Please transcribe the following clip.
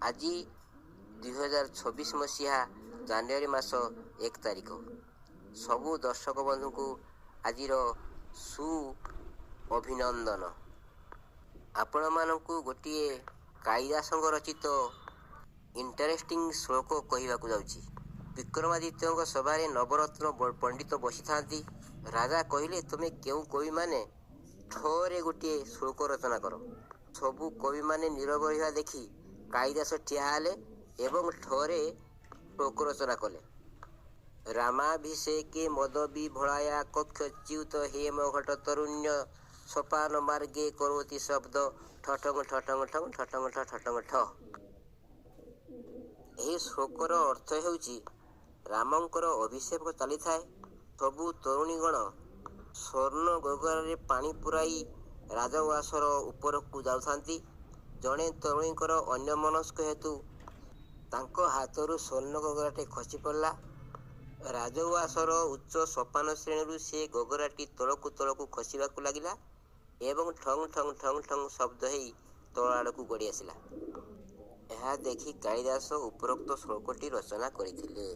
ଆଜି 2026 ମସିହା ଜାନୁଆରୀ ମାସ 1 ତାରିଖ। ସବୁ ଦର୍ଶକ ବନ୍ଧୁଙ୍କୁ ଆଜିର ଅଭିନନ୍ଦନ। ଆପଣମାନଙ୍କୁ ଗୋଟିଏ କାଳିଦାସଙ୍କ ରଚିତ ଇଣ୍ଟରେଷ୍ଟିଂ ଶ୍ଲୋକ କହିବାକୁ ଯାଉଛି। ବିକ୍ରମାଦିତ୍ୟଙ୍କ ସଭାରେ ନବରତ୍ନ ପଣ୍ଡିତ ବସିଥାନ୍ତି। ରାଜା କହିଲେ, ତୁମେ କେଉଁ କବିମାନେ ଠରେ ଗୋଟିଏ ଶ୍ଲୋକ ରଚନା କର। ସବୁ କବିମାନେ ନୀରବ ରହିବା ଦେଖି କାଳିଦାସ ଠିଆ ହେଲେ ଏବଂ ଠରେ ଶ୍ଲୋକ ରଚନା କଲେ। ରାମାଭିଷେକେ ମଦବିଭଳାୟା କକ୍ଷଚ୍ୟୁତ ହେମ ଘଟ ତରୁଣ୍ୟ ସୋପାନ ମାର୍ଗେ କରୋତି ଶବ୍ଦ ଠଠଙ୍ଗ ଠଠଙ୍ଗ ଠଙ୍ଗ ଠଠଙ୍ଗ ଠ ଠଠଙ୍ଗ ଠ। ଏହି ଶ୍ଲୋକର ଅର୍ଥ ହେଉଛି, ରାମଙ୍କର ଅଭିଷେକ ଚାଲିଥାଏ। ସବୁ ତରୁଣୀଗଣ ସ୍ୱର୍ଣ୍ଣ ଗଗରାରେ ପାଣି ପୁରାଇ ରାଜଉଆସର ଉପରକୁ ଯାଉଥାନ୍ତି। ଜଣେ ତରୁଣୀଙ୍କର ଅନ୍ୟମନସ୍କ ହେତୁ ତାଙ୍କ ହାତରୁ ସ୍ୱର୍ଣ୍ଣ ଗଗରାଟି ଖସି ପଡ଼ିଲା। ରାଜଉଆସର ଉଚ୍ଚ ସୋପାନ ଶ୍ରେଣୀରୁ ସେ ଗଗରାଟି ତଳକୁ ତଳକୁ ଖସିବାକୁ ଲାଗିଲା ଏବଂ ଠଙ୍ଗ ଠଙ୍ଗ ଠଙ୍ଗ ଠଙ୍ଗ ଶବ୍ଦ ହେଇ ତଳ ଆଡ଼କୁ ଗଡ଼ି ଆସିଲା। ଏହା ଦେଖି କାଳିଦାସ ଉପରୋକ୍ତ ଶ୍ଲୋକଟି ରଚନା କରିଥିଲେ।